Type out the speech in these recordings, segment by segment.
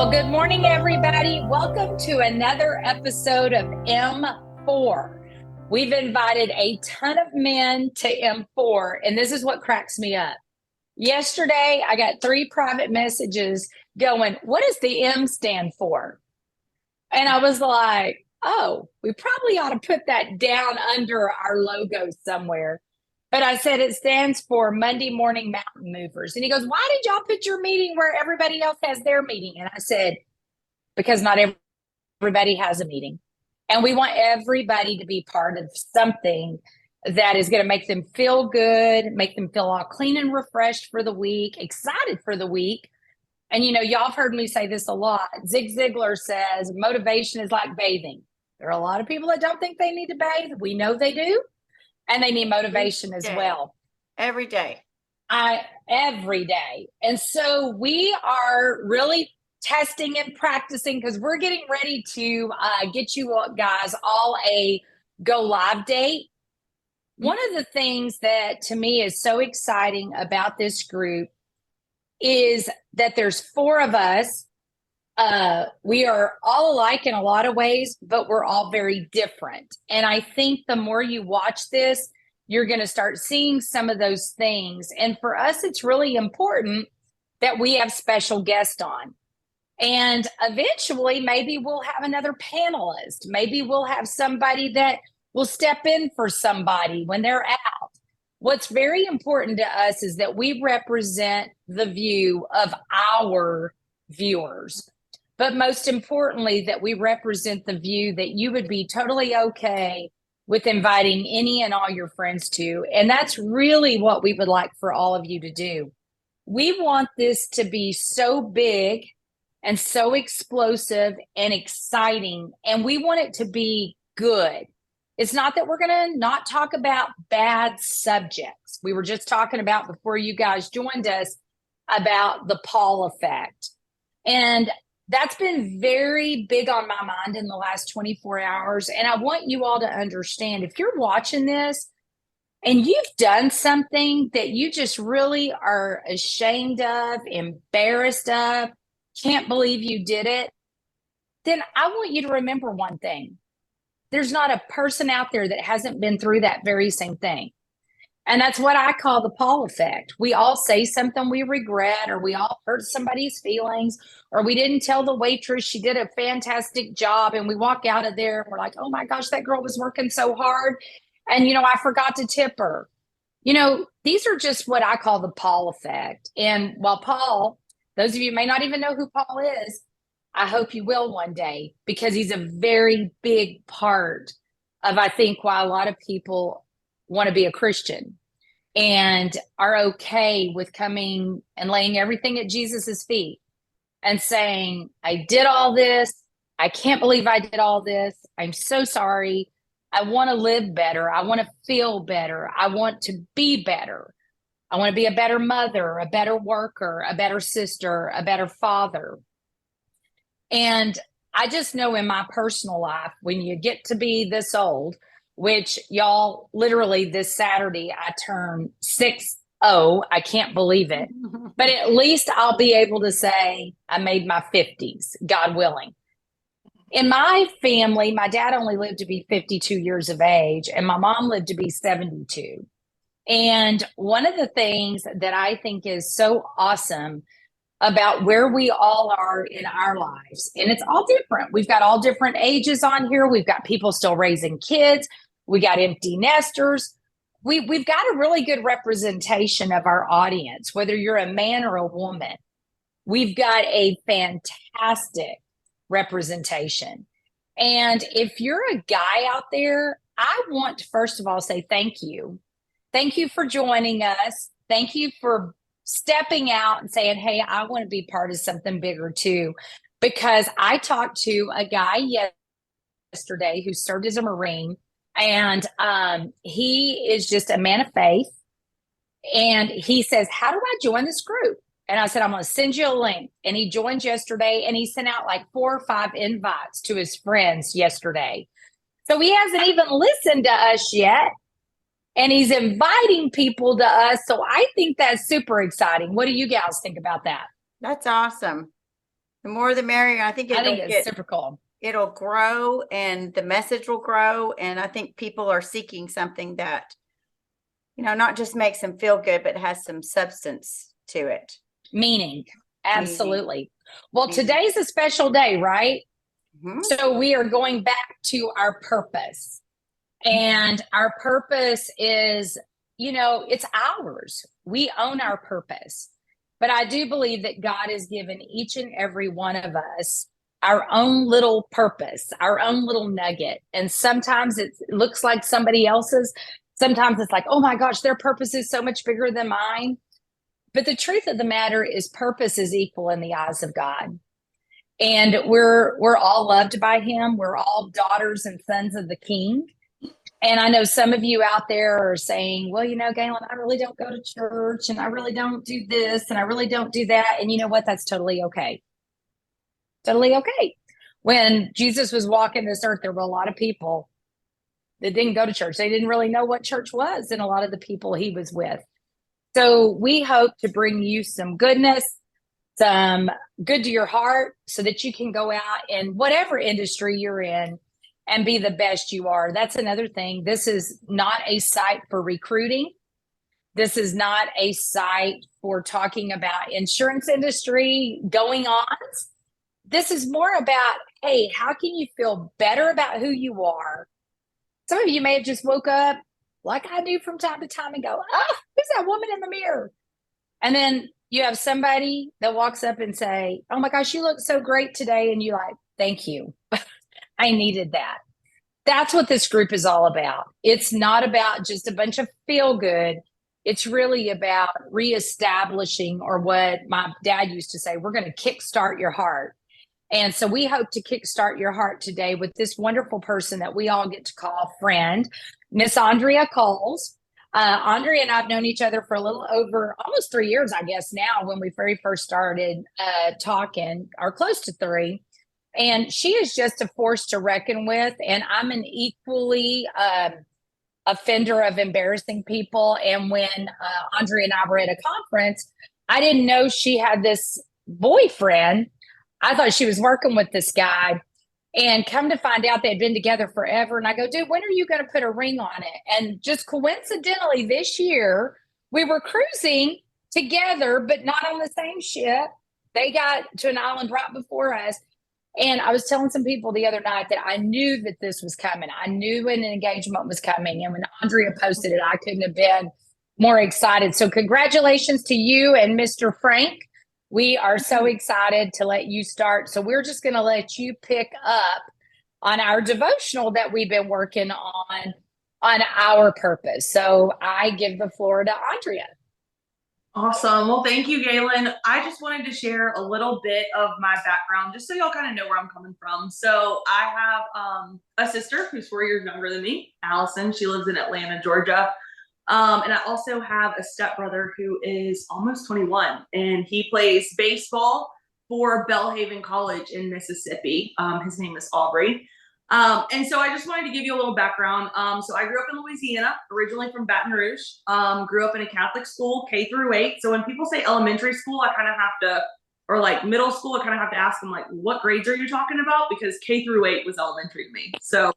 Well, good morning, everybody. Welcome to another episode of M4. We've invited a ton of men to M4, and this is what cracks me up. Yesterday, I got 3 private messages going, "What does the M stand for?" And I was like, oh, we probably ought to put that down under our logo somewhere. But I said it stands for Monday Morning Mountain Movers. And he goes, "Why did y'all put your meeting where everybody else has their meeting?" And I said, because not everybody has a meeting. And we want everybody to be part of something that is going to make them feel good, make them feel all clean and refreshed for the week, excited for the week. And, y'all have heard me say this a lot. Zig Ziglar says motivation is like bathing. There are a lot of people that don't think they need to bathe. We know they do. And they need motivation as well. Every day. Every day. And so we are really testing and practicing because we're getting ready to get you guys all a go live date. One of the things that to me is so exciting about this group is that there's 4 of us. We are all alike in a lot of ways, but we're all very different. And I think the more you watch this, you're going to start seeing some of those things. And for us, it's really important that we have special guests on. And eventually, maybe we'll have another panelist. Maybe we'll have somebody that will step in for somebody when they're out. What's very important to us is that we represent the view of our viewers. But most importantly, that we represent the view that you would be totally okay with inviting any and all your friends to. And that's really what we would like for all of you to do. We want this to be so big and so explosive and exciting, and we want it to be good. It's not that we're going to not talk about bad subjects. We were just talking about before you guys joined us about the Paul effect. And that's been very big on my mind in the last 24 hours. And I want you all to understand, if you're watching this and you've done something that you just really are ashamed of, embarrassed of, can't believe you did it, then I want you to remember one thing. There's not a person out there that hasn't been through that very same thing. And that's what I call the Paul effect. We all say something we regret, or we all hurt somebody's feelings, or we didn't tell the waitress she did a fantastic job. And we walk out of there and we're like, oh my gosh, that girl was working so hard. And, I forgot to tip her. These are just what I call the Paul effect. And while Paul, those of you may not even know who Paul is, I hope you will one day, because he's a very big part of, I think, why a lot of people want to be a Christian and are okay with coming and laying everything at Jesus's feet and saying, I did all this. I can't believe I did all this. I'm so sorry. I want to live better. I want to feel better. I want to be better. I want to be a better mother, a better worker, a better sister, a better father. And I just know in my personal life, when you get to be this old, which y'all, literally this Saturday, I turn 60. I can't believe it. But at least I'll be able to say I made my 50s, God willing. In my family, my dad only lived to be 52 years of age, and my mom lived to be 72. And one of the things that I think is so awesome about where we all are in our lives, and it's all different. We've got all different ages on here. We've got people still raising kids. We got empty nesters. We've got a really good representation of our audience, whether you're a man or a woman. We've got a fantastic representation. And if you're a guy out there, I want to first of all say thank you. Thank you for joining us. Thank you for stepping out and saying, hey, I want to be part of something bigger too. Because I talked to a guy yesterday who served as a Marine, and he is just a man of faith. And he says, how do I join this group? And I said, I'm going to send you a link. And he joined yesterday, and he sent out like 4 or 5 invites to his friends yesterday. So he hasn't even listened to us yet. And he's inviting people to us. So I think that's super exciting. What do you guys think about that? That's awesome. The more the merrier. I think I think it's super cool. it'll grow and the message will grow. And I think people are seeking something that, not just makes them feel good, but has some substance to it. Meaning. Meaning. Absolutely. Well, Meaning. today's a special day, right? Mhm. So we are going back to our purpose. And our purpose is, it's ours. We own our purpose. But I do believe that God has given each and every one of us our own little purpose, our own little nugget. And sometimes it looks like somebody else's. Sometimes it's like, oh my gosh, their purpose is so much bigger than mine. But the truth of the matter is purpose is equal in the eyes of God. And we're all loved by him. We're all daughters and sons of the King. And I know some of you out there are saying, well, Galen, I really don't go to church and I really don't do this and I really don't do that. And you know what? That's totally okay. Totally okay. When Jesus was walking this earth, there were a lot of people that didn't go to church. They didn't really know what church was, and a lot of the people he was with. So we hope to bring you some goodness, some good to your heart so that you can go out in whatever industry you're in and be the best you are. That's another thing. This is not a site for recruiting. This is not a site for talking about insurance industry going on. This is more about, hey, how can you feel better about who you are? Some of you may have just woke up like I do from time to time and go, oh, who's that woman in the mirror? And then you have somebody that walks up and say, oh my gosh, you look so great today. And you're like, thank you. I needed that. That's what this group is all about. It's not about just a bunch of feel good. It's really about reestablishing, or what my dad used to say, we're going to kickstart your heart. And so we hope to kickstart your heart today with this wonderful person that we all get to call friend, Miss Andrea Coles. Andrea and I have known each other for a little over almost 3 years, I guess, now, when we very first started talking, or close to 3. And she is just a force to reckon with. And I'm an equally offender of embarrassing people. And when Andrea and I were at a conference, I didn't know she had this boyfriend. I thought she was working with this guy, and come to find out they'd been together forever. And I go, dude, when are you going to put a ring on it? And just coincidentally, this year, we were cruising together, but not on the same ship. They got to an island right before us. And I was telling some people the other night that I knew that this was coming. I knew an engagement was coming. And when Andrea posted it, I couldn't have been more excited. So congratulations to you and Mr. Frank. We are so excited to let you start. So we're just going to let you pick up on our devotional that we've been working on our purpose. So I give the floor to Andrea. Awesome. Well, thank you, Galen. I just wanted to share a little bit of my background, just so y'all kind of know where I'm coming from. So I have a sister who's 4 years younger than me, Allison. She lives in Atlanta, Georgia. And I also have a stepbrother who is almost 21, and he plays baseball for Belhaven College in Mississippi. His name is Aubrey. And so I just wanted to give you a little background. So I grew up in Louisiana, originally from Baton Rouge, grew up in a Catholic school, K through 8. So when people say elementary school, I kind of have to, or like middle school, I kind of have to ask them, like, what grades are you talking about? Because K through 8 was elementary to me. So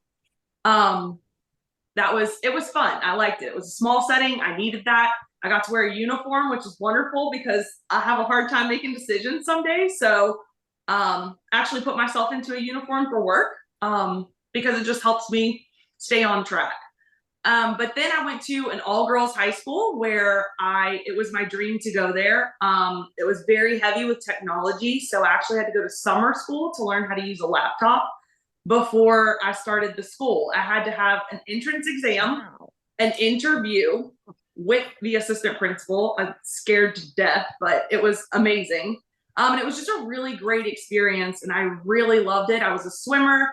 it was fun. I liked it. It was a small setting. I needed that. I got to wear a uniform, which is wonderful because I have a hard time making decisions some days. So actually put myself into a uniform for work because it just helps me stay on track. But then I went to an all-girls high school where it was my dream to go there. It was very heavy with technology. So I actually had to go to summer school to learn how to use a laptop before I started the school. I had to have an entrance exam, an interview with the assistant principal. I'm scared to death, but it was amazing. And it was just a really great experience, and I really loved it. I was a swimmer.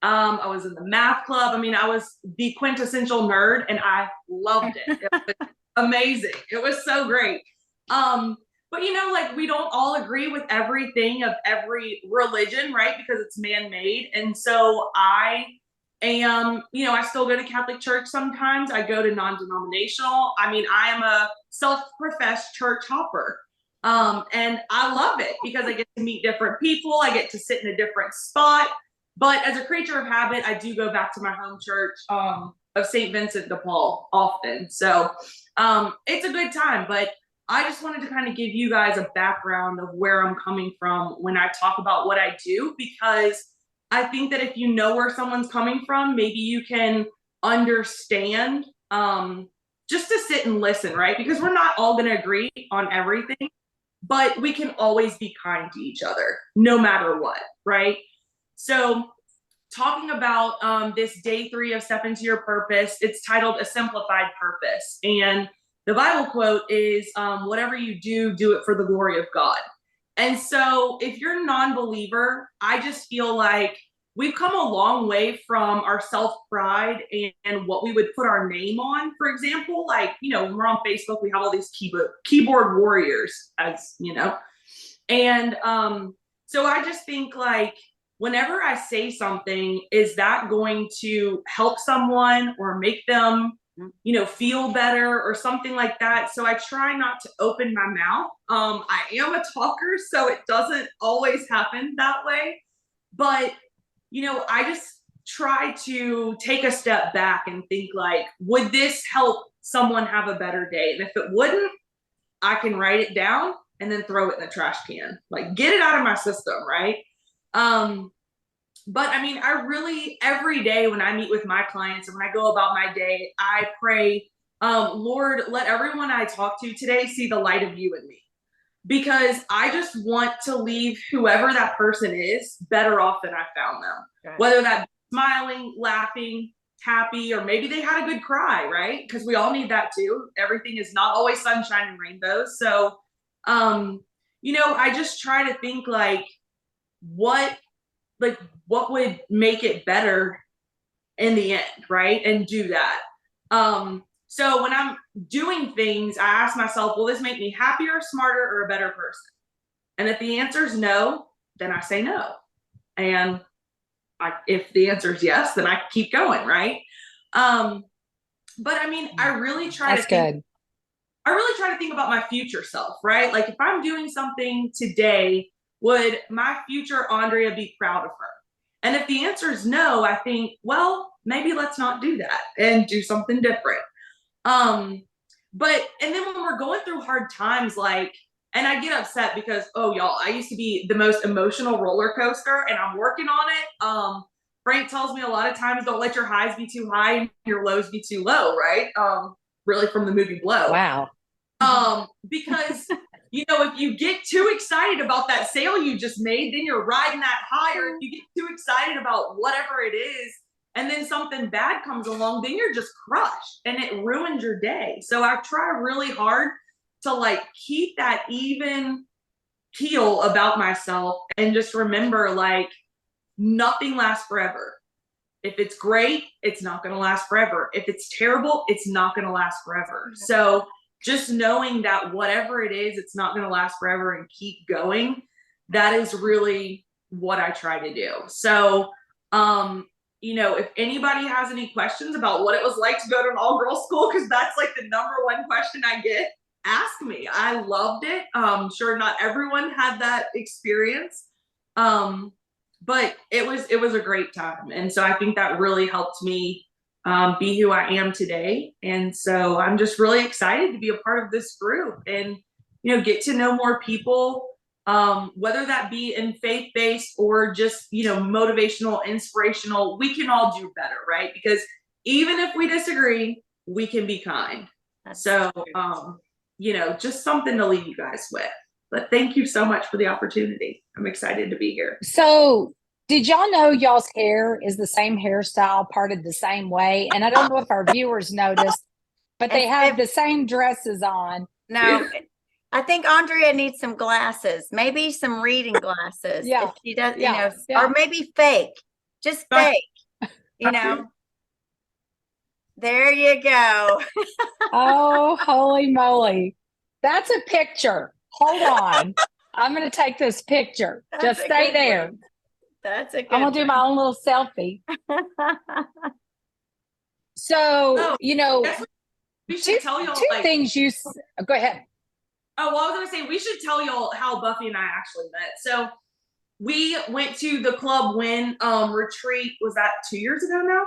I was in the math club. I mean, I was the quintessential nerd, and I loved it. It was amazing. It was so great. But like, we don't all agree with everything of every religion, right? Because it's man-made. And so I still go to Catholic church sometimes. I go to non-denominational. I mean, I am a self-professed church hopper. And I love it because I get to meet different people. I get to sit in a different spot. But as a creature of habit, I do go back to my home church of St. Vincent de Paul often. So it's a good time. But I just wanted to kind of give you guys a background of where I'm coming from when I talk about what I do, because I think that if you know where someone's coming from, maybe you can understand, just to sit and listen, right? Because we're not all going to agree on everything, but we can always be kind to each other no matter what, right? So talking about this day 3 of Step Into Your Purpose, it's titled A Simplified Purpose. And the Bible quote is, whatever you do, do it for the glory of God. And so if you're a non-believer, I just feel like we've come a long way from our self-pride and what we would put our name on. For example, like, you know, when we're on Facebook, we have all these keyboard warriors, as you know. And so I just think, like, whenever I say something, is that going to help someone or make them, you know, feel better or something like that? So I try not to open my mouth. I am a talker, so it doesn't always happen that way. But, you know, I just try to take a step back and think, like, would this help someone have a better day? And if it wouldn't, I can write it down and then throw it in the trash can, like get it out of my system, right? But I mean, I really, every day when I meet with my clients and when I go about my day, I pray, Lord, let everyone I talk to today see the light of you in me. Because I just want to leave whoever that person is better off than I found them. Right. Whether that be smiling, laughing, happy, or maybe they had a good cry, right? Because we all need that too. Everything is not always sunshine and rainbows. So, you know, I just try to think, like, what would make it better in the end, right? And do that. So when I'm doing things, I ask myself, will this make me happier, smarter, or a better person? And if the answer is no, then I say no. And if the answer is yes, then I keep going, right? But I mean, I really try to think about my future self, right? Like, if I'm doing something today, would my future Andrea be proud of her? And if the answer is no, I think, well, maybe let's not do that and do something different. But, and then when we're going through hard times, like, and I get upset because, oh, y'all, I used to be the most emotional roller coaster and I'm working on it. Frank tells me a lot of times, don't let your highs be too high and your lows be too low, right? Really from the movie Blow. Wow. Because, you know, if you get too excited about that sale you just made, then you're riding that high. Or if you get too excited about whatever it is, and then something bad comes along, then you're just crushed and it ruins your day. So I try really hard to, like, keep that even keel about myself and just remember, like, nothing lasts forever. If it's great, it's not going to last forever. If it's terrible, it's not going to last forever. So just knowing that whatever it is, it's not going to last forever and keep going. That is really what I try to do. So, you know, if anybody has any questions about what it was like to go to an all-girls school, because that's like the #1 question I get, ask me. I loved it. Sure, not everyone had that experience. But it was a great time. And so I think that really helped me be who I am today. And so I'm just really excited to be a part of this group and, you know, get to know more people, whether that be in faith-based or just, you know, motivational, inspirational. We can all do better, right? Because even if we disagree, we can be kind. So, you know, just something to leave you guys with. But thank you so much for the opportunity. I'm excited to be here. So, did y'all know y'all's hair is the same hairstyle, parted the same way? And I don't know if our viewers noticed, but they have the same dresses on. No, I think Andrea needs some glasses, maybe some reading glasses. Yeah. If she does, Yeah. you know, Yeah. or maybe fake, just fake, you know. There you go. Oh, holy moly. That's a picture. Hold on. I'm going to take this picture. Just stay there. One. That's a good I'm going to do my own little selfie. So, you know, we should tell y'all, two things you go ahead. Oh, well, I was going to say, we should tell y'all how Buffy and I actually met. So we went to the Club Win retreat. Was that 2 years ago now?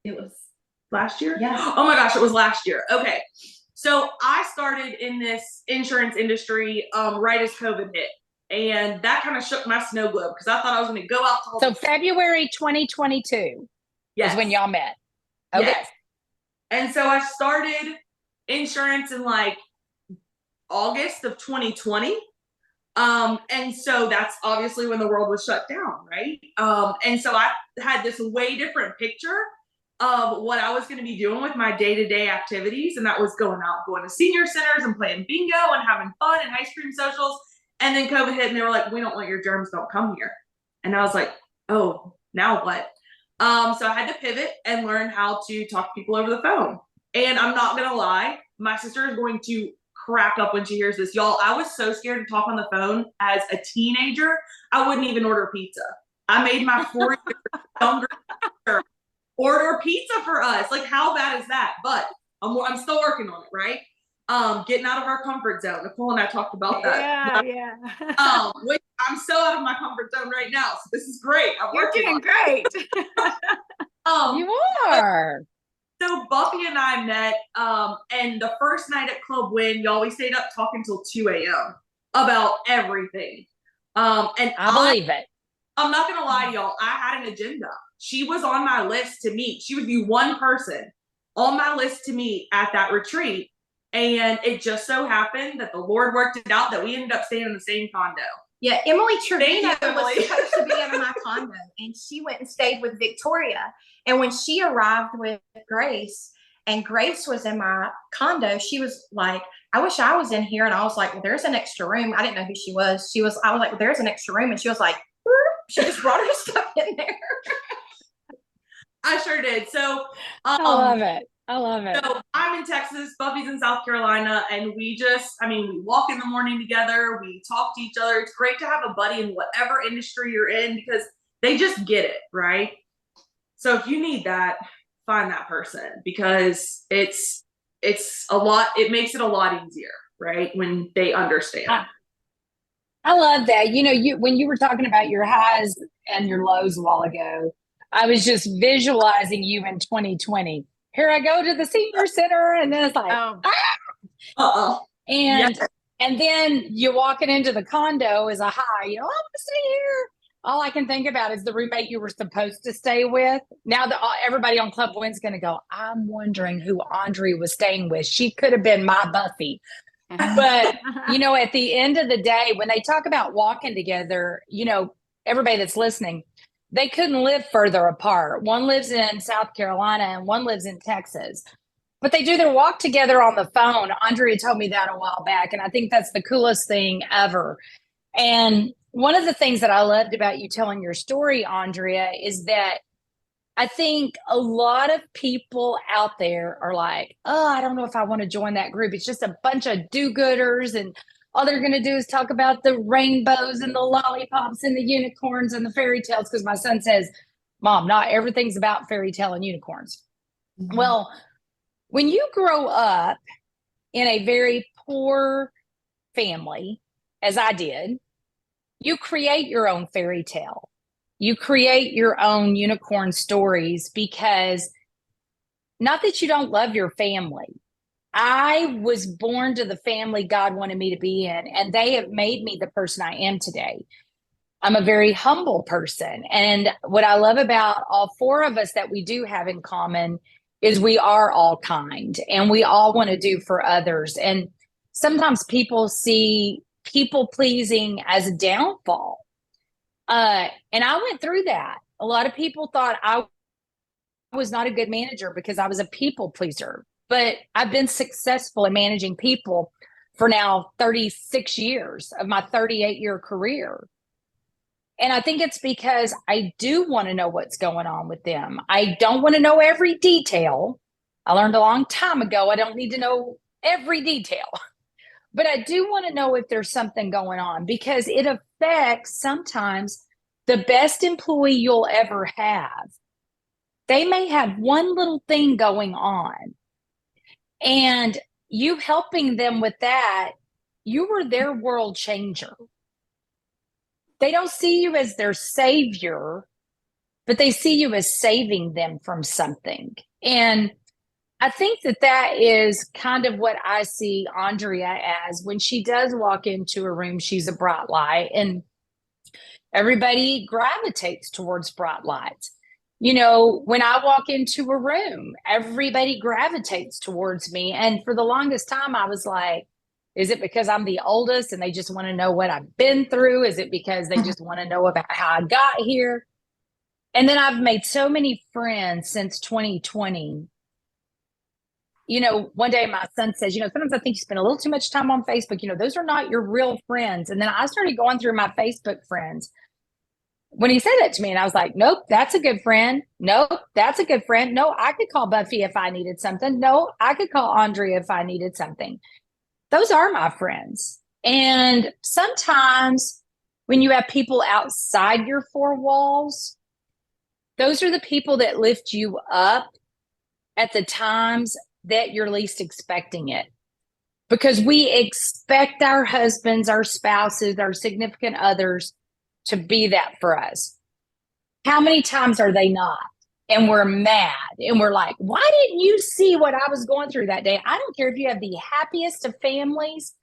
It was last year? Yeah. Oh my gosh, it was last year. Okay. So I started in this insurance industry right as COVID hit. And that kind of shook my snow globe because I thought I was going to go out to all So February 2022 yes. is when y'all met. Okay. Yes. And so I started insurance in like August of 2020. And so that's obviously when the world was shut down, right? And so I had this way different picture of what I was going to be doing with my day-to-day activities. And that was going to senior centers and playing bingo and having fun and ice cream socials. And then COVID hit and they were like, we don't want your germs, don't come here. And I was like, oh, now what? So I had to pivot and learn how to talk to people over the phone. And I'm not going to lie, my sister is going to crack up when she hears this. Y'all, I was so scared to talk on the phone as a teenager. I wouldn't even order pizza. I made my 4-year younger sister order pizza for us. Like, how bad is that? But I'm still working on it, right? Getting out of our comfort zone. Nicole and I talked about that. Yeah. Which I'm so out of my comfort zone right now. So this is great. You're doing great. You are. So Buffy and I met, and the first night at Club Win, y'all, we stayed up talking till 2 a.m. about everything. And I believe it. I'm not gonna lie to y'all, I had an agenda. She was on my list to meet. She would be one person on my list to meet at that retreat. And it just so happened that the Lord worked it out that we ended up staying in the same condo. Yeah, Emily Trevino Thank you, was Emily. supposed to be in my condo, and she went and stayed with Victoria. And when she arrived with Grace, and Grace was in my condo, she was like, I wish I was in here. And I was like, well, there's an extra room. I didn't know who she was. I was like, well, there's an extra room. And she was like, she just brought her stuff in there. I sure did. So I love it. I love it. So I'm in Texas, Buffy's in South Carolina, and we walk in the morning together, we talk to each other. It's great to have a buddy in whatever industry you're in because they just get it, right? So if you need that, find that person because it's a lot, it makes it a lot easier, right? When they understand. I love that. When you were talking about your highs and your lows a while ago, I was just visualizing you in 2020. Here I go to the senior center, and then it's like, and then you're walking into the condo as a high. I want to stay here. All I can think about is the roommate you were supposed to stay with. Now that everybody on Club Win's going to go, I'm wondering who Andrea was staying with. She could have been my Buffy. But, at the end of the day, when they talk about walking together, everybody that's listening, they couldn't live further apart. One lives in South Carolina and one lives in Texas. But they do their walk together on the phone. Andrea told me that a while back, and I think that's the coolest thing ever. And one of the things that I loved about you telling your story, Andrea, is that I think a lot of people out there are like, oh, I don't know if I want to join that group. It's just a bunch of do-gooders, and all they're going to do is talk about the rainbows and the lollipops and the unicorns and the fairy tales. Because my son says, Mom, not everything's about fairy tale and unicorns. Mm-hmm. Well, when you grow up in a very poor family, as I did, you create your own fairy tale. You create your own unicorn stories because not that you don't love your family. I was born to the family God wanted me to be in, and they have made me the person I am today. I'm a very humble person. And what I love about all four of us that we do have in common is we are all kind and we all want to do for others. And sometimes people see people pleasing as a downfall. And I went through that. A lot of people thought I was not a good manager because I was a people pleaser, but I've been successful in managing people for now 36 years of my 38-year career. And I think it's because I do want to know what's going on with them. I don't want to know every detail. I learned a long time ago, I don't need to know every detail. But I do want to know if there's something going on because it affects sometimes the best employee you'll ever have. They may have one little thing going on, and you helping them with that you were their world changer. They don't see you as their savior, but they see you as saving them from something. And I think that that is kind of what I see Andrea as. When she does walk into a room, she's a bright light, and everybody gravitates towards bright lights. You know, when I walk into a room, everybody gravitates towards me. And for the longest time, I was like, is it because I'm the oldest and they just want to know what I've been through? Is it because they just want to know about how I got here? And then I've made so many friends since 2020. You know, one day my son says, you know, sometimes I think you spend a little too much time on Facebook. You know, those are not your real friends. And then I started going through my Facebook friends when he said that to me, and I was like, nope, that's a good friend. Nope, that's a good friend. No, I could call Buffy if I needed something. No, I could call Andrea if I needed something. Those are my friends. And sometimes when you have people outside your four walls, those are the people that lift you up at the times that you're least expecting it. Because we expect our husbands, our spouses, our significant others to be that for us. How many times are they not? And we're mad and we're like, why didn't you see what I was going through that day? I don't care if you have the happiest of families,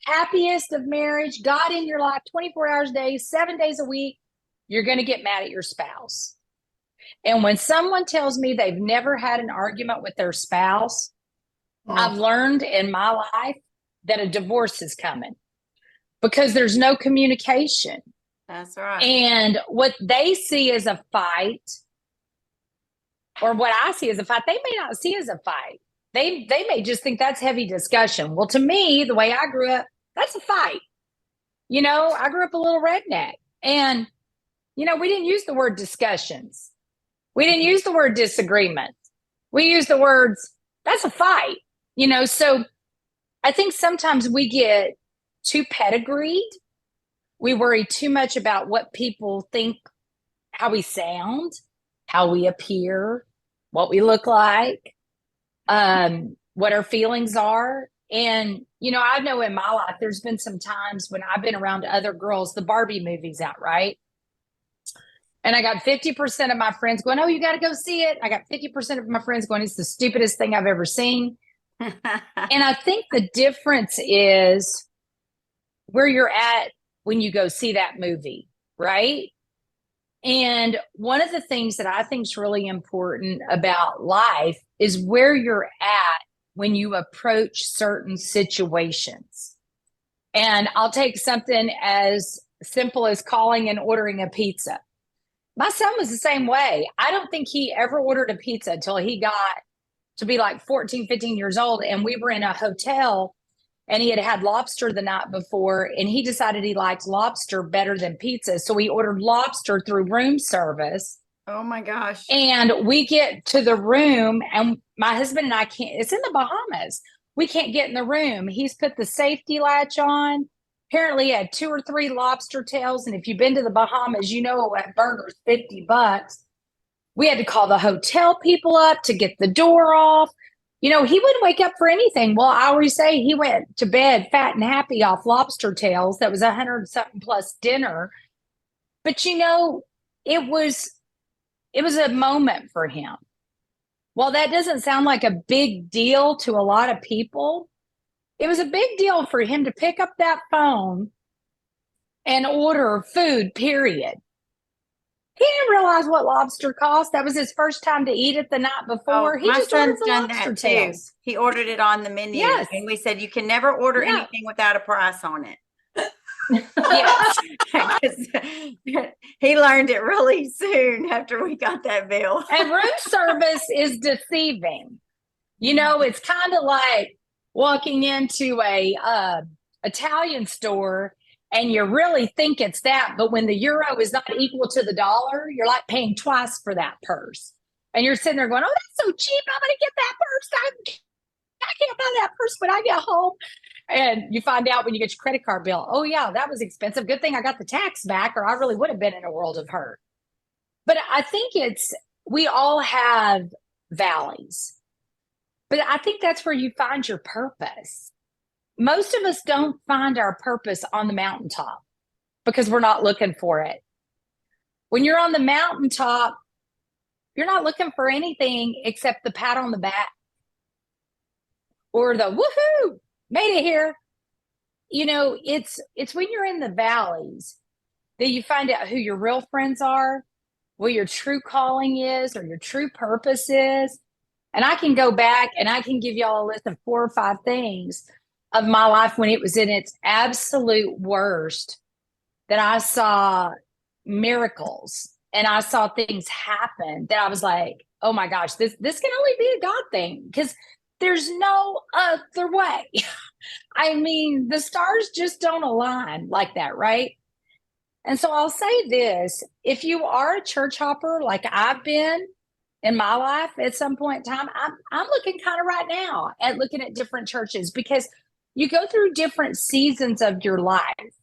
happiest of marriage, God in your life, 24 hours a day, 7 days a week, you're going to get mad at your spouse. And when someone tells me they've never had an argument with their spouse, I've learned in my life that a divorce is coming because there's no communication. That's right. And what they see as a fight, or what I see as a fight, they may not see as a fight. They may just think that's heavy discussion. Well, to me, the way I grew up, that's a fight. You know, I grew up a little redneck. And, you know, we didn't use the word discussions. We didn't use the word disagreement. We used the words, that's a fight. You know, so I think sometimes we get too pedigreed. We worry too much about what people think, how we sound, how we appear, what we look like, what our feelings are. And, you know, I know in my life, there's been some times when I've been around other girls, the Barbie movie's out, right? And I got 50% of my friends going, oh, you got to go see it. I got 50% of my friends going, it's the stupidest thing I've ever seen. And I think the difference is where you're at when you go see that movie, right? And one of the things that I think is really important about life is where you're at when you approach certain situations. And I'll take something as simple as calling and ordering a pizza. My son was the same way. I don't think he ever ordered a pizza until he got to be like 14, 15 years old. And we were in a hotel and he had had lobster the night before, and he decided he liked lobster better than pizza. So he ordered lobster through room service. Oh my gosh. And we get to the room, and my husband and I can't, it's in the Bahamas. We can't get in the room. He's put the safety latch on. Apparently he had 2 or 3 lobster tails. And if you've been to the Bahamas, you know a burger's $50. We had to call the hotel people up to get the door off. You know, he wouldn't wake up for anything. Well, I always say he went to bed fat and happy off lobster tails. That was 100 something plus dinner. But, you know, it was a moment for him. Well, that doesn't sound like a big deal to a lot of people. It was a big deal for him to pick up that phone and order food, period. He didn't realize what lobster cost. That was his first time to eat it the night before. He My just ordered son's the done lobster that tails. too. He ordered it on the menu. Yes. And we said, you can never order Yeah. anything without a price on it. Yes. 'Cause he learned it really soon after we got that bill. And room service is deceiving. You know, it's kind of like walking into a Italian store and you really think it's that, but when the euro is not equal to the dollar, you're like paying twice for that purse. And you're sitting there going, oh, that's so cheap. I'm going to get that purse. I can't buy that purse when I get home. And you find out when you get your credit card bill, oh, yeah, that was expensive. Good thing I got the tax back, or I really would have been in a world of hurt. But I think we all have valleys. But I think that's where you find your purpose. most of us don't find our purpose on the mountaintop because we're not looking for it. When you're on the mountaintop, you're not looking for anything except the pat on the back or the woohoo, made it here. You know, it's when you're in the valleys that you find out who your real friends are, what your true calling is, or your true purpose is. And I can go back and I can give y'all a list of 4 or 5 things of my life when it was in its absolute worst that I saw miracles and I saw things happen that I was like, oh my gosh, this can only be a God thing because there's no other way. I mean, the stars just don't align like that, right? And so I'll say this, if you are a church hopper like I've been in my life at some point in time, I'm looking kind of right now at looking at different churches because you go through different seasons of your life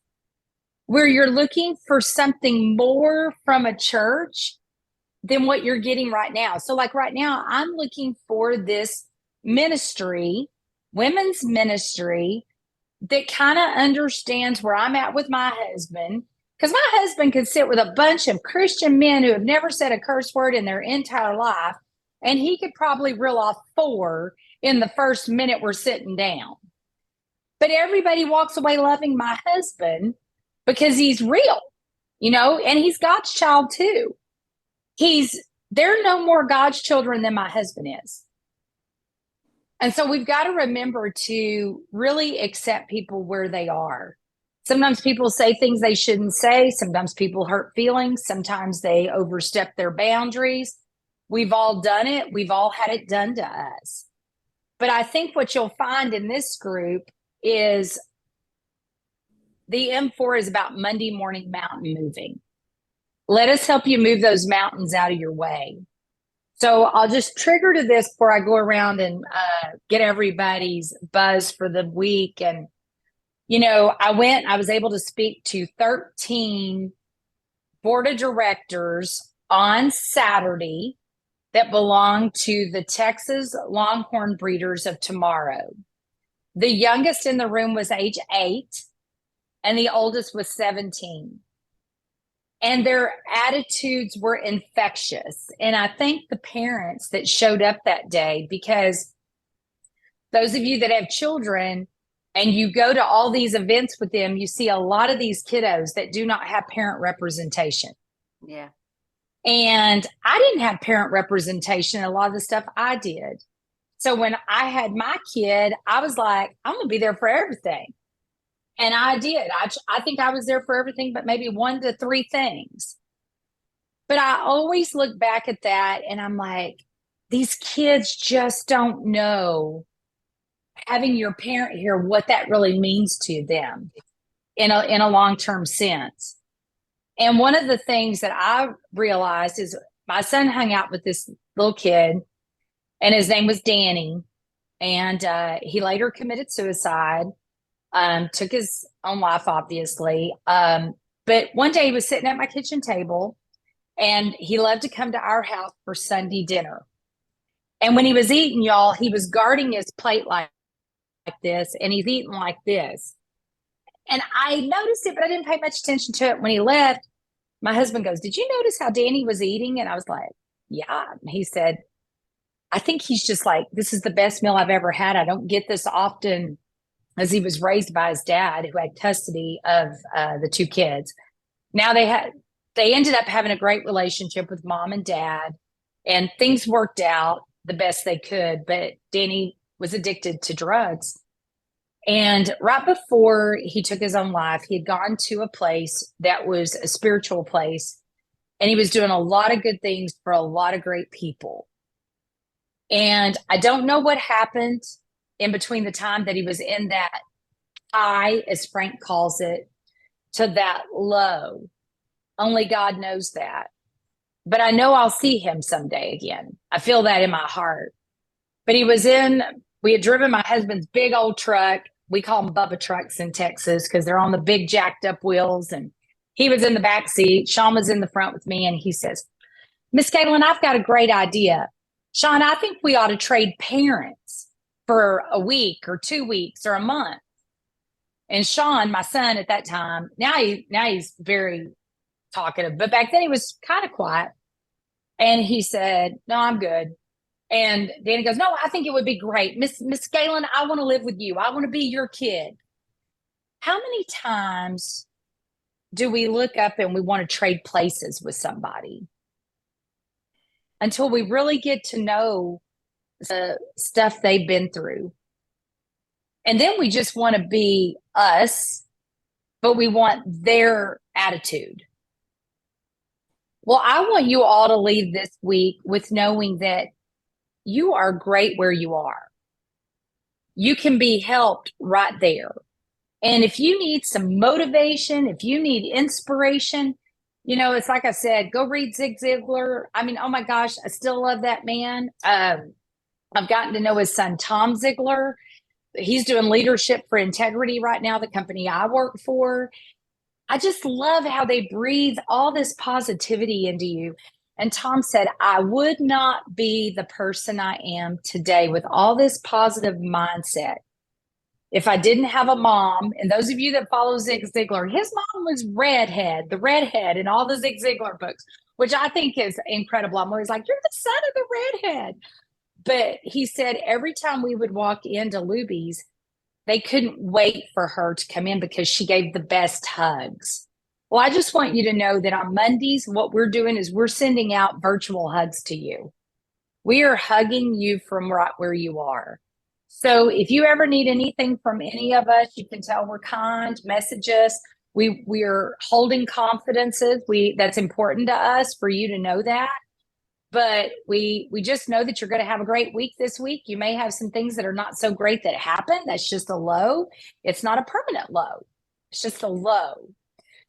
where you're looking for something more from a church than what you're getting right now. So like right now, I'm looking for this ministry, women's ministry, that kind of understands where I'm at with my husband. Because my husband could sit with a bunch of Christian men who have never said a curse word in their entire life, and he could probably reel off 4 in the first minute we're sitting down. But everybody walks away loving my husband because he's real, you know, and he's God's child too. They're no more God's children than my husband is. And so we've got to remember to really accept people where they are. Sometimes people say things they shouldn't say. Sometimes people hurt feelings. Sometimes they overstep their boundaries. We've all done it. We've all had it done to us. But I think what you'll find in this group is the M4 is about Monday morning mountain moving. Let us help you move those mountains out of your way. So I'll just trigger to this before I go around and get everybody's buzz for the week. And, you know, I was able to speak to 13 board of directors on Saturday that belong to the Texas Longhorn Breeders of Tomorrow. The youngest in the room was age 8 and the oldest was 17. And their attitudes were infectious. And I thank the parents that showed up that day, because those of you that have children and you go to all these events with them, you see a lot of these kiddos that do not have parent representation. Yeah. And I didn't have parent representation in a lot of the stuff I did. So when I had my kid, I was like, I'm going to be there for everything. And I did. I think I was there for everything, but maybe 1 to 3 things. But I always look back at that and I'm like, these kids just don't know, having your parent here, what that really means to them in a long-term sense. And one of the things that I realized is my son hung out with this little kid and his name was Danny. And he later committed suicide. Took his own life, obviously. But one day he was sitting at my kitchen table and he loved to come to our house for Sunday dinner. And when he was eating, y'all, he was guarding his plate like this, and he's eating like this. And I noticed it, but I didn't pay much attention to it. When he left, my husband goes, "Did you notice how Danny was eating?" And I was like, "Yeah." And he said, "I think he's just like, this is the best meal I've ever had. I don't get this often," as he was raised by his dad, who had custody of the 2 kids. Now they ended up having a great relationship with mom and dad, and things worked out the best they could. But Danny was addicted to drugs. And right before he took his own life, he had gone to a place that was a spiritual place, and he was doing a lot of good things for a lot of great people. And I don't know what happened in between the time that he was in that high, as Frank calls it, to that low. Only God knows that. But I know I'll see him someday again. I feel that in my heart. But we had driven my husband's big old truck. We call them Bubba trucks in Texas because they're on the big jacked up wheels. And he was in the back seat. Sean was in the front with me. And he says, "Miss Caitlin, I've got a great idea. Sean, I think we ought to trade parents for a week or 2 weeks or a month." And Sean, my son at that time, now he's very talkative, but back then he was kind of quiet. And he said, "No, I'm good." And Danny goes, "No, I think it would be great. Miss Galen, I want to live with you. I want to be your kid." How many times do we look up and we want to trade places with somebody until we really get to know the stuff they've been through? And then we just want to be us, but we want their attitude. Well, I want you all to leave this week with knowing that you are great where you are. You can be helped right there. And if you need some motivation, if you need inspiration, it's like I said, go read Zig Ziglar. I mean, oh my gosh, I still love that man. I've gotten to know his son, Tom Ziglar. He's doing Leadership for Integrity right now, the company I work for. I just love how they breathe all this positivity into you. And Tom said, I would not be the person I am today with all this positive mindset if I didn't have a mom. And those of you that follow Zig Ziglar, his mom was the redhead in all the Zig Ziglar books, which I think is incredible. I'm always like, you're the son of the redhead. But he said every time we would walk into Luby's, they couldn't wait for her to come in because she gave the best hugs. Well, I just want you to know that on Mondays, what we're doing is we're sending out virtual hugs to you. We are hugging you from right where you are. So if you ever need anything from any of us, you can tell we're kind, message us. We're holding confidences. That's important to us for you to know that. But we just know that you're going to have a great week this week. You may have some things that are not so great that happen. That's just a low. It's not a permanent low. It's just a low.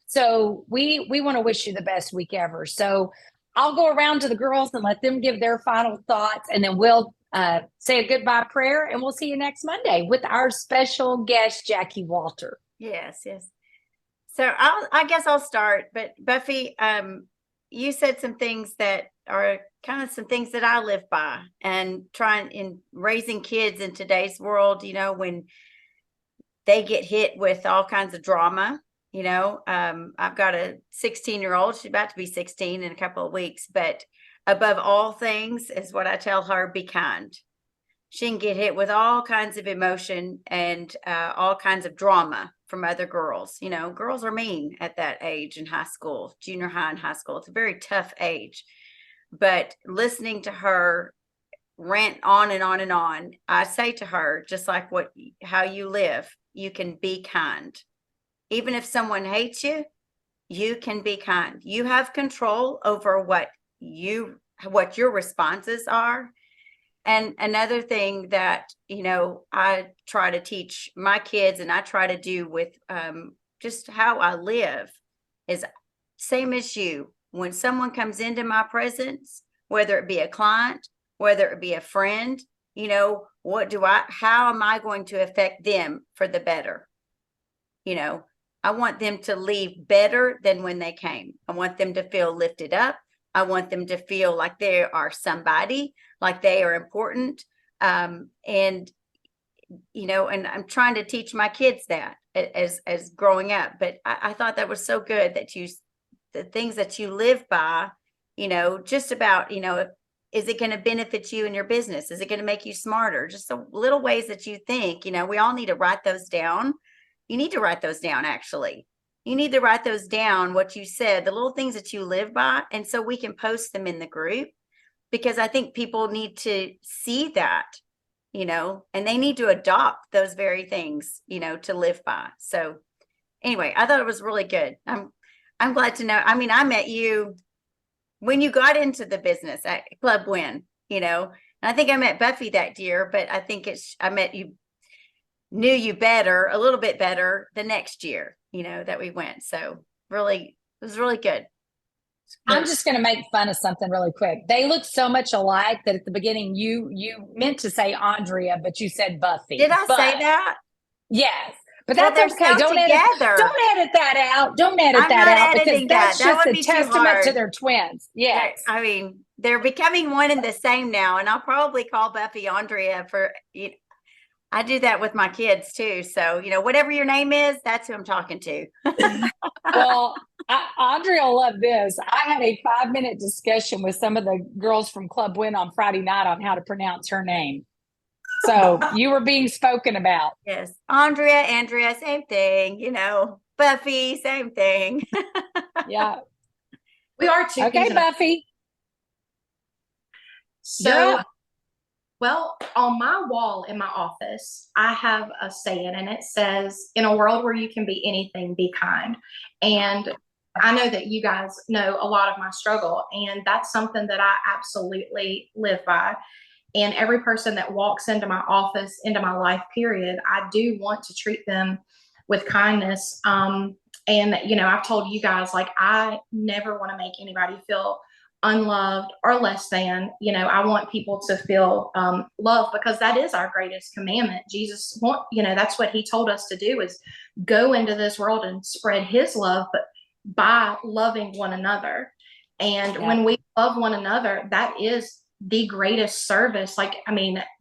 So we want to wish you the best week ever. So I'll go around to the girls and let them give their final thoughts, and then we'll say a goodbye prayer, and we'll see you next Monday with our special guest, Jackie Walter. Yes. So I guess I'll start. But Buffy, you said some things that are kind of some things that I live by, and trying in raising kids in today's world, when they get hit with all kinds of drama. I've got a 16-year-old. She's about to be 16 in a couple of weeks, but above all things is what I tell her: be kind. She can get hit with all kinds of emotion and all kinds of drama from other girls. Girls are mean at that age in high school, junior high and high school. It's a very tough age. But listening to her rant on and on and on, I say to her, just like how you live, you can be kind. Even if someone hates you, you can be kind. You have control over what your responses are. And another thing that, I try to teach my kids, and I try to do with just how I live, is same as you. When someone comes into my presence, whether it be a client, whether it be a friend, how am I going to affect them for the better? I want them to leave better than when they came. I want them to feel lifted up. I want them to feel like they are somebody, like they are important. And I'm trying to teach my kids that as growing up. But I thought that was so good that the things that you live by, just about, is it going to benefit you in your business? Is it going to make you smarter? Just the little ways that you think, we all need to write those down. You need to write those down, actually. You need to write those down, what you said, the little things that you live by. And so we can post them in the group, because I think people need to see that, and they need to adopt those very things, to live by. So anyway, I thought it was really good. I'm glad to know. I mean, I met you when you got into the business at Club Win, and I think I met Buffy that year, but I think knew you a little bit better the next year, that we went. So really, it was really good. I'm just going to make fun of something really quick. They look so much alike that at the beginning you meant to say Andrea, but you said Buffy. Did I say that? Yes. But that's okay. Don't edit that out. Don't edit I'm that not out, because editing that's that. just That a would be too testament hard. to their twins. Yes. I mean, they're becoming one and the same now, and I'll probably call Buffy Andrea for I do that with my kids too. So, whatever your name is, that's who I'm talking to. Well, Andrea will love this. I had a 5-minute discussion with some of the girls from Club Win on Friday night on how to pronounce her name. So you were being spoken about. Yes. Andrea, same thing. Buffy, same thing. Yeah. We are two. Okay, Buffy. So, well, on my wall in my office, I have a saying, and it says, in a world where you can be anything, be kind. And I know that you guys know a lot of my struggle, and that's something that I absolutely live by. And every person that walks into my office, into my life, period, I do want to treat them with kindness. And, I've told you guys, like, I never want to make anybody feel unloved or less than. I want people to feel love, because that is our greatest commandment. That's what he told us to do, is go into this world and spread his love, but by loving one another. And when we love one another, that is the greatest service.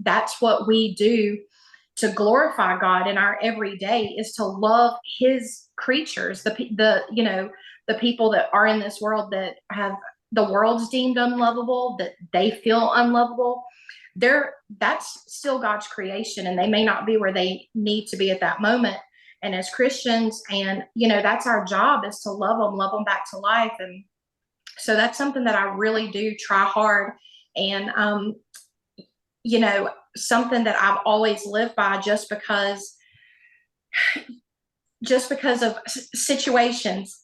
That's what we do to glorify God in our everyday, is to love his creatures, the people that are in this world that have the world's deemed unlovable, that they feel unlovable. That's still God's creation, and they may not be where they need to be at that moment. And as Christians, and that's our job, is to love them back to life. And so that's something that I really do try hard. And something that I've always lived by, just because of situations,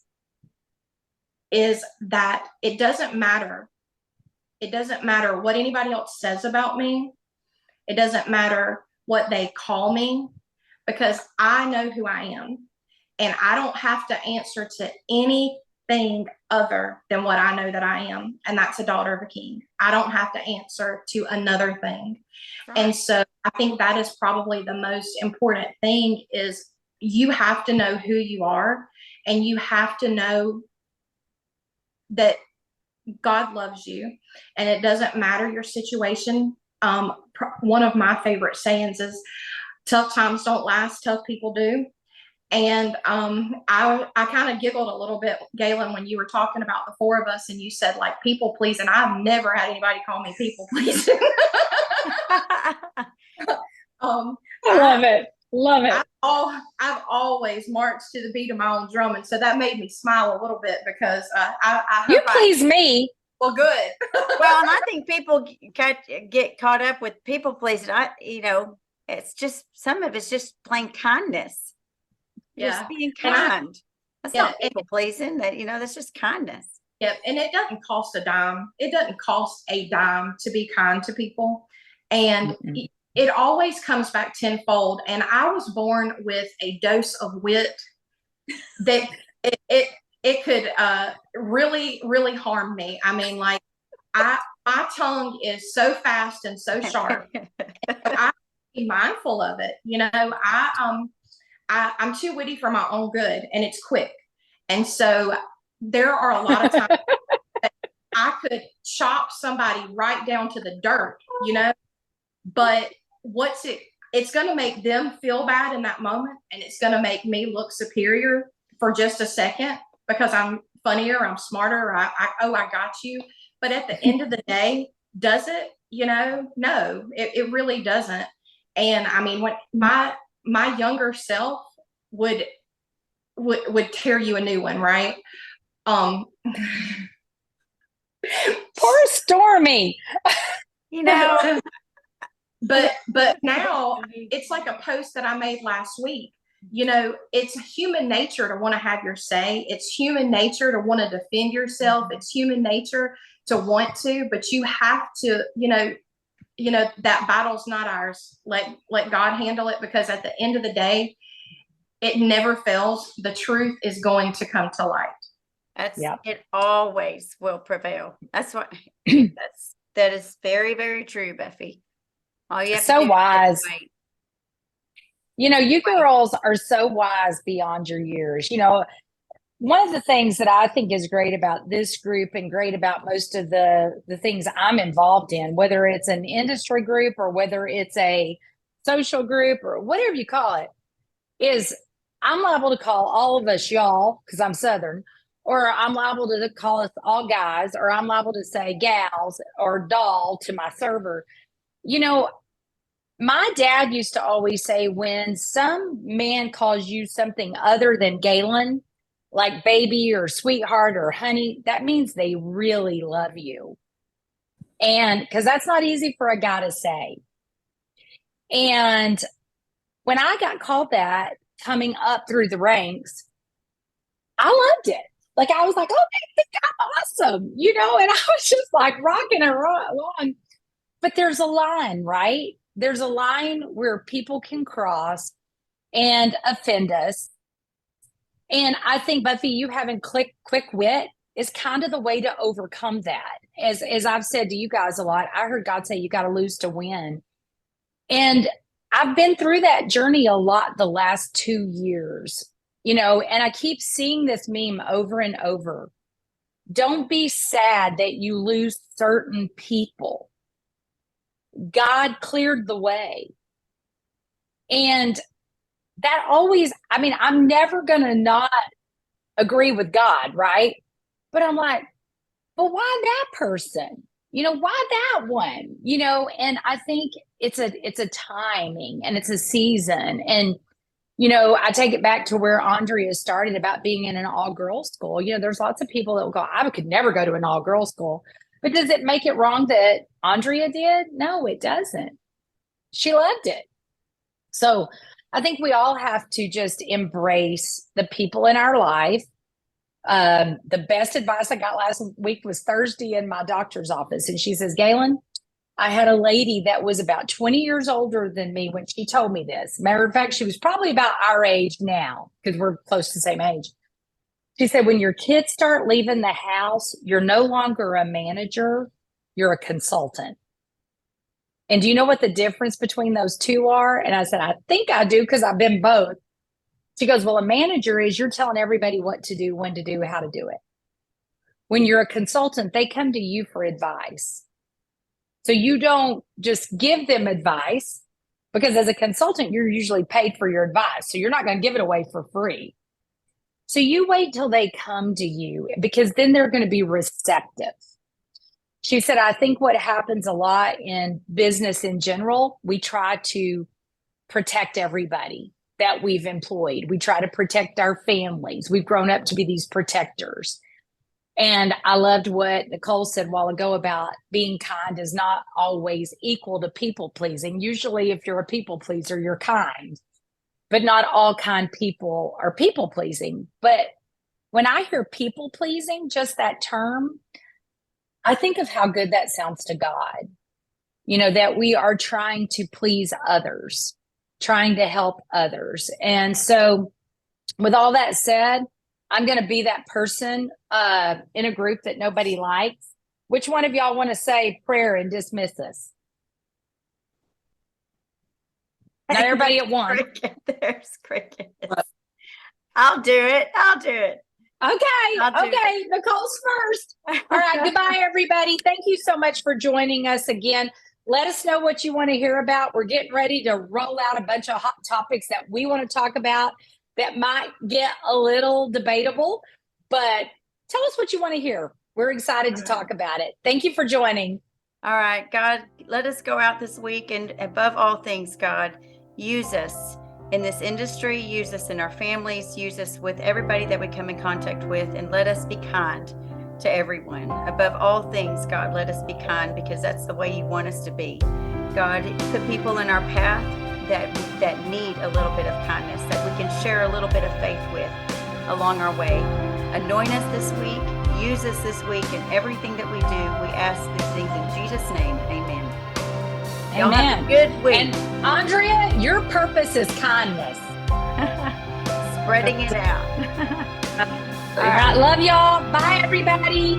is that it doesn't matter. It doesn't matter what anybody else says about me. It doesn't matter what they call me, because I know who I am, and I don't have to answer to anything other than what I know that I am. And that's a daughter of a king. I don't have to answer to another thing. Right. And so I think that is probably the most important thing, is you have to know who you are, and you have to know that God loves you, and it doesn't matter your situation. One of my favorite sayings is, tough times don't last, tough people do. And I kind of giggled a little bit, Galen, when you were talking about the four of us, and you said, like, people pleasing. I've never had anybody call me people pleasing. I love it. Love it. I've always marched to the beat of my own drum, and so that made me smile a little bit, because I you please me. Well, good. Well, and I think people get caught up with people pleasing. It's just, some of it's just plain kindness. Just being kind. That's not people pleasing. That's just kindness. Yep. And it doesn't cost a dime. It doesn't cost a dime to be kind to people. And it always comes back tenfold. And I was born with a dose of wit that it could really, really harm me. I mean, like, my tongue is so fast and so sharp. And I be mindful of it. I'm too witty for my own good, and it's quick. And so there are a lot of times that I could chop somebody right down to the dirt, but it's going to make them feel bad in that moment, and it's going to make me look superior for just a second, because I'm funnier, I'm smarter, I got you. But at the end of the day, does it? No, it really doesn't. And I mean, when my younger self would tear you a new one, right? Poor Stormy. But now it's like a post that I made last week. It's human nature to want to have your say. It's human nature to want to defend yourself. It's human nature to want to, but you have to, that battle's not ours. Let God handle it, because at the end of the day, it never fails. The truth is going to come to light. It always will prevail. That's what that is very, very true, Buffy. All you have so to do wise. is wait. You girls are so wise beyond your years. One of the things that I think is great about this group, and great about most of the things I'm involved in, whether it's an industry group or whether it's a social group or whatever you call it, is I'm liable to call all of us y'all because I'm Southern, or I'm liable to call us all guys, or I'm liable to say gals or doll to my server. You know, my dad used to always say when some man calls you something other than Galen, like baby or sweetheart or honey, that means they really love you. And because that's not easy for a guy to say. And when I got called that coming up through the ranks, I loved it. Like I was like, oh, this is awesome, and I was just like rocking along. But there's a line, right? There's a line where people can cross and offend us. And I think, Buffy, you having quick wit is kind of the way to overcome that. As I've said to you guys a lot, I heard God say you got to lose to win. And I've been through that journey a lot the last 2 years, and I keep seeing this meme over and over. Don't be sad that you lose certain people. God cleared the way. And that always, I'm never going to not agree with God, right? But I'm like, but why that person? Why that one? And I think it's a timing and it's a season. And, I take it back to where Andrea started about being in an all-girls school. There's lots of people that will go, I could never go to an all-girls school. But does it make it wrong that Andrea did? No, it doesn't. She loved it. So I think we all have to just embrace the people in our life. The best advice I got last week was Thursday in my doctor's office. And she says, Galen, I had a lady that was about 20 years older than me when she told me this. Matter of fact, she was probably about our age now because we're close to the same age. She said, when your kids start leaving the house, you're no longer a manager, you're a consultant. And do you know what the difference between those two are? And I said, I think I do because I've been both. She goes, well, a manager is you're telling everybody what to do, when to do, how to do it. When you're a consultant, they come to you for advice. So you don't just give them advice because as a consultant, you're usually paid for your advice. So you're not going to give it away for free. So you wait till they come to you because then they're going to be receptive. She said, I think what happens a lot in business in general, we try to protect everybody that we've employed. We try to protect our families. We've grown up to be these protectors. And I loved what Nicole said a while ago about being kind is not always equal to people pleasing. Usually if you're a people pleaser, you're kind, but not all kind people are people pleasing. But when I hear people pleasing, just that term, I think of how good that sounds to God, that we are trying to please others, trying to help others. And so with all that said, I'm going to be that person in a group that nobody likes. Which one of y'all want to say prayer and dismiss us? Not everybody at once. There's crickets. I'll do it. Okay. Nicole's first. All right. Goodbye, everybody. Thank you so much for joining us again. Let us know what you want to hear about. We're getting ready to roll out a bunch of hot topics that we want to talk about that might get a little debatable, but tell us what you want to hear. We're excited to talk about it. Thank you for joining. All right, God, let us go out this week and above all things, God, use us in this industry, use us in our families, use us with everybody that we come in contact with, and let us be kind to everyone. Above all things, God, let us be kind because that's the way you want us to be. God, put people in our path that need a little bit of kindness, that we can share a little bit of faith with along our way. Anoint us this week, use us this week in everything that we do. We ask these things in Jesus' name. Amen. Y'all have a good week. And Andrea, your purpose is kindness. Spreading it out. All right. Love y'all. Bye, everybody.